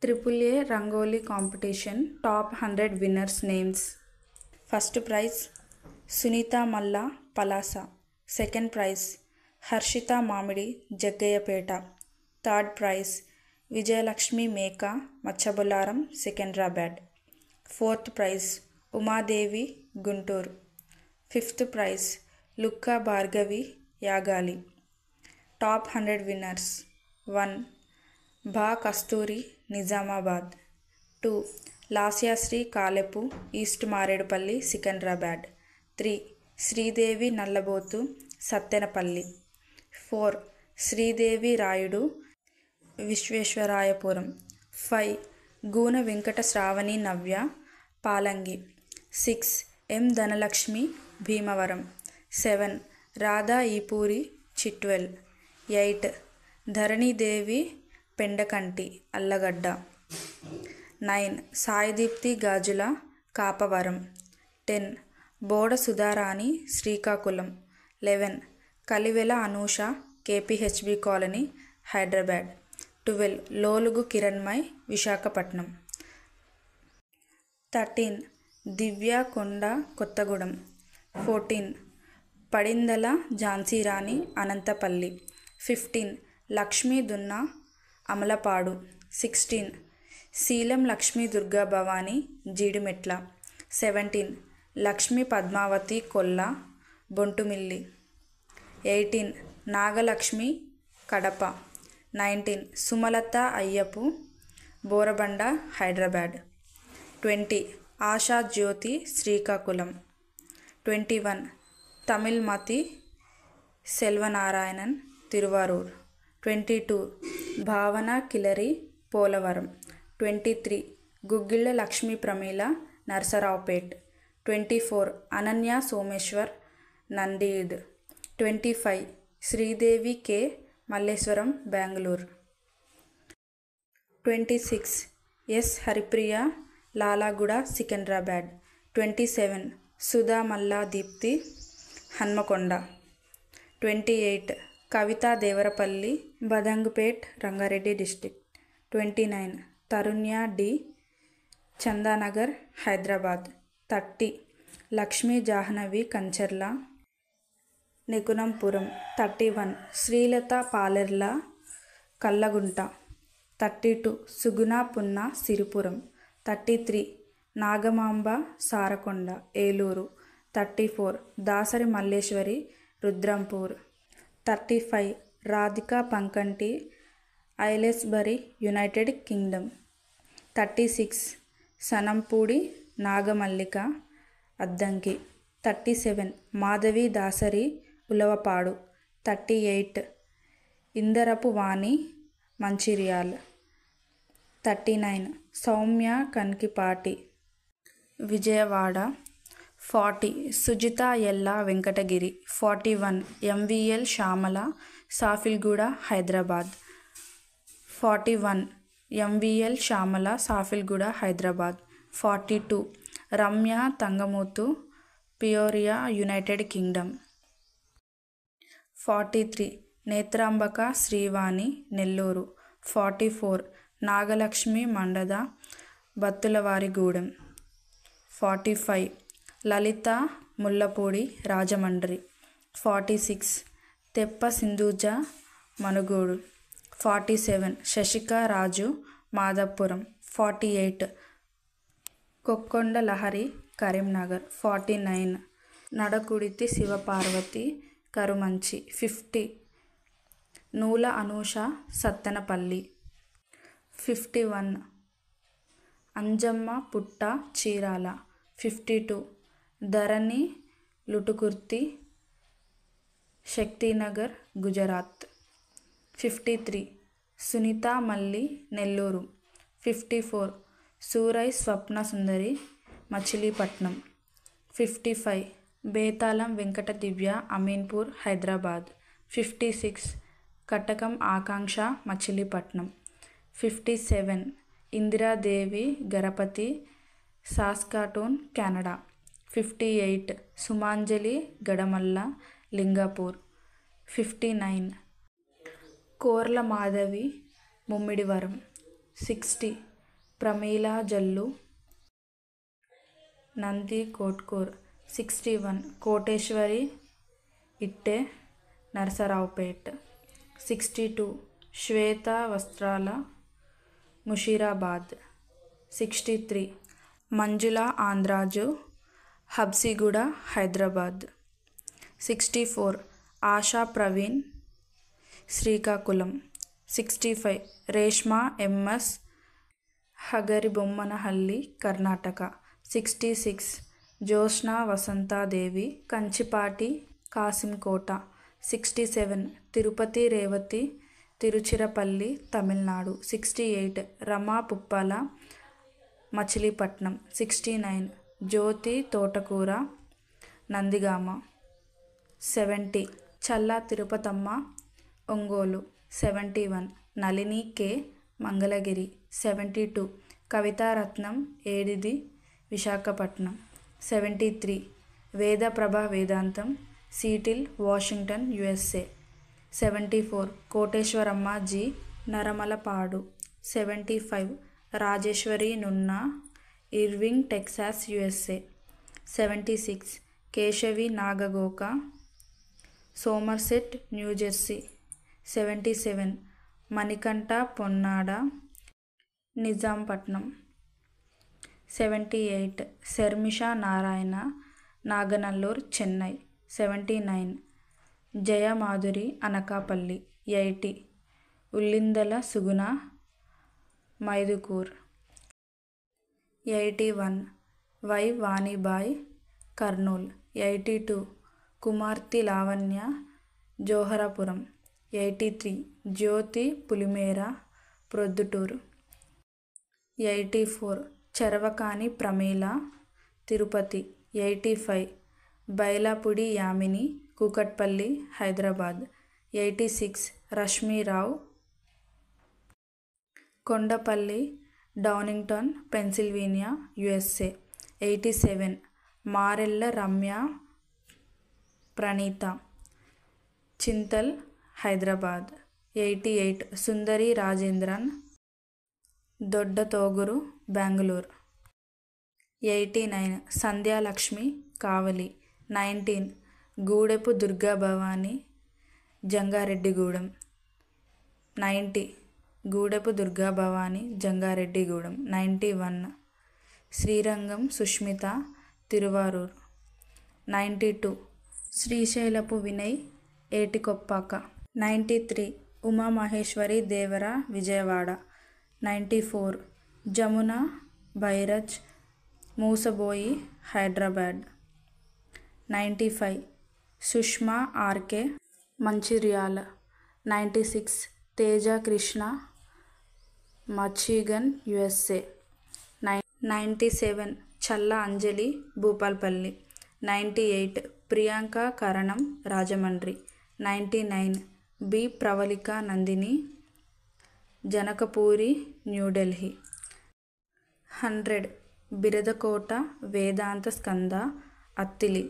Triple A Rangoli competition. Top 100 winners names. First prize Sunita Malla Palasa. Second prize Harshita Mamidi Jaggayapeta. Third prize Vijayalakshmi Meka Machabularam Secunderabad. Fourth prize Umadevi Guntur. Fifth prize Lukka Bhargavi Yagali. Top 100 winners. 1. Bha Kasturi Nizamabad. 2. Lasya Sri Kalepu East Maredupalli Secunderabad. 3. Sridevi Nallabotu Sattenapalli. 4. Sridevi Rayudu Vishveshwarayapuram. 5. Guna Venkata Sravani Navya Palangi. 6. M. Dhanalakshmi Bhimavaram. 7. Radha Ipuri Chitwell. 8. Dharani Devi Pendakanti Allagadda. 9. Saidipti Gajula Kapavaram. 10. Boda Sudharani Srikakulam. 11. Kalivela Anusha KPHB Colony Hyderabad. 12. Lolugu Kiranmai Vishakhapatnam. 13. Divya Konda Kottagudam. 14. Padindala Jhansi Rani Anantapalli. 15. Lakshmi Dunna Amalapadu. 16. Seelam Lakshmi Durga Bhavani Jidimetla. 17. Lakshmi Padmavati Kolla Bontumilli. 18. Nagalakshmi Kadapa. 19. Sumalata Ayyapu Borabanda Hyderabad. 20. Asha Jyoti Srikakulam. 21. Tamil Mati Selvanarayanan Tiruvarur. 22. Bhavana Kilari Polavaram. 23. Guggilla Lakshmi Pramila Narsaraopet. 24. Ananya Someshwar Nandiid. 25. Sridevi K. Malleswaram Bangalore. 26. S. Haripriya Lalaguda Secunderabad. 27. Sudha Malla Deepti Hanmakonda. 28. Kavita Devarapalli Badangpet Rangareddy District. 29. Tarunya D. Chandanagar Hyderabad. 30. Lakshmi Jahnavi Kancherla Nekunampuram. 31. Srilata Palerla Kallagunta. 32. Suguna Punna Siripuram. 33. Nagamamba Sarakonda Eluru. 34. Dasari Malleshwari Rudrampur. 35. Radhika Pankanti Aylesbury United Kingdom. 36. Sanampudi Nagamallika Addanki. 37. Madhavi Dasari Ulavapadu. 38. Indarapu Vani Manchirial. 39. Soumya Kankipati Vijayawada. 40. Sujita Yella Venkatagiri. 41. MVL Shamala Safilguda Hyderabad. 41. MVL Shamala Safilguda Hyderabad. 42. Ramya Tangamuthu Peoria United Kingdom. 43. Netrambaka Srivani Nelluru. 44. Nagalakshmi Mandada Battulavarigudem. 45. Lalita Mullapudi Rajamandri. 46. Teppa Sindhuja Manugodu. 47. Shashika Raju Madhapuram. 48. Kokkonda Lahari Karimnagar. 49. Nadakuditi Sivaparvati Karumanchi. 50. Nula Anusha Sattanapalli. 51. Anjamma Putta Chirala. 52. Dharani Lutukurti Shaktinagar Gujarat. 53. Sunita Malli Nelluru. 54. Surai Swapna Sundari Machilipatnam. 55. Betalam Venkata Divya Aminpur Hyderabad. 56. Katakam Akanksha Machilipatnam. 57. Indira Devi Garapati Saskatoon Canada. 58. Sumanjali Gadamalla Lingapur. 59. Korla Madhavi Mummidivaram. 60. Pramila జల్లు, నంది కోట్కూర్. 61 కోటేశ్వరి ఇట్టే, Narasaraopet. 62 Swetha Vastrala, Musheerabad. 63 Manjula Andhraju, Habsiguda, Hyderabad. 64 Asha Praveen, Srikakulam. 65 Reshma M S, Hagaribommanahalli, Karnataka. 66 Jyotsna Vasanthadevi, Kanchipati, Kasimkota. 67 Tirupati Revathi, Tiruchirappalli, Tamil Nadu. 68 Rama Puppala, Machilipatnam. 69 Jyothi Thotakura, Nandigama. 70 Challa Tirupatamma, Ongole. 71 Nalini K, Mangalagiri. 72 Kavitharatnam, Edidi, Visakhapatnam. 73 Vedaprabha Vedantam, Seattle, Washington, USA. 74 Koteswaramma G, Naramalapadu. 75 Rajeswari Nunna, Irving, Texas, USA. 76 Keshavi Nagagoka, Somerset, New Jersey. 77 Manikanta Ponnada, Nizampatnam. 78 Sharmisha Narayana, Nanganallur, Chennai. 79 Jayamadhuri, Anakapalli. 80 Ullindala Suguna, Mydukur. 81 Y Vanibai, Kurnool. 82 కుమార్తె Lavanya, Joharapuram. 83 Jyothi Pulimera, Proddatur. 84 Charavakani Pramila, Tirupati. 85 Bailapudi Yamini, Kukatpally, Hyderabad. 86 Rashmi Rao, Kondapalli, Downingtown, Pennsylvania, USA. 87 Marella Ramya, Praneetha, Chintal, Hyderabad. 88 Sundari Rajendran, Doddatoguru, Bengaluru. 89 Sandhyalakshmi, Kavali. 19 Gudepu Durgabhavani, Jangareddygudem. 90 Gudepu Durgabhavani, Jangareddygudem. 91 Srirangam Sushmitha, Thiruvarur. 92 శ్రీశైలపు Vinay, Etikoppaka. 93 Umamaheswari దేవర, Vijayawada. 94 Jamuna బైరజ్, మూసబోయి, Hyderabad. 95 Sushma RK, Mancherial. 96 Teja Krishna, మచిగన్, USA. 97 చల్ల అంజలి, భూపాల్పల్లి. 98 ప్రియాంక కరణం, Rajahmundry. 99 B Pravalika Nandini, జనకపూరి, New Delhi. 100 బిరదకోట వేదాంత స్కంద, అత్తిలి.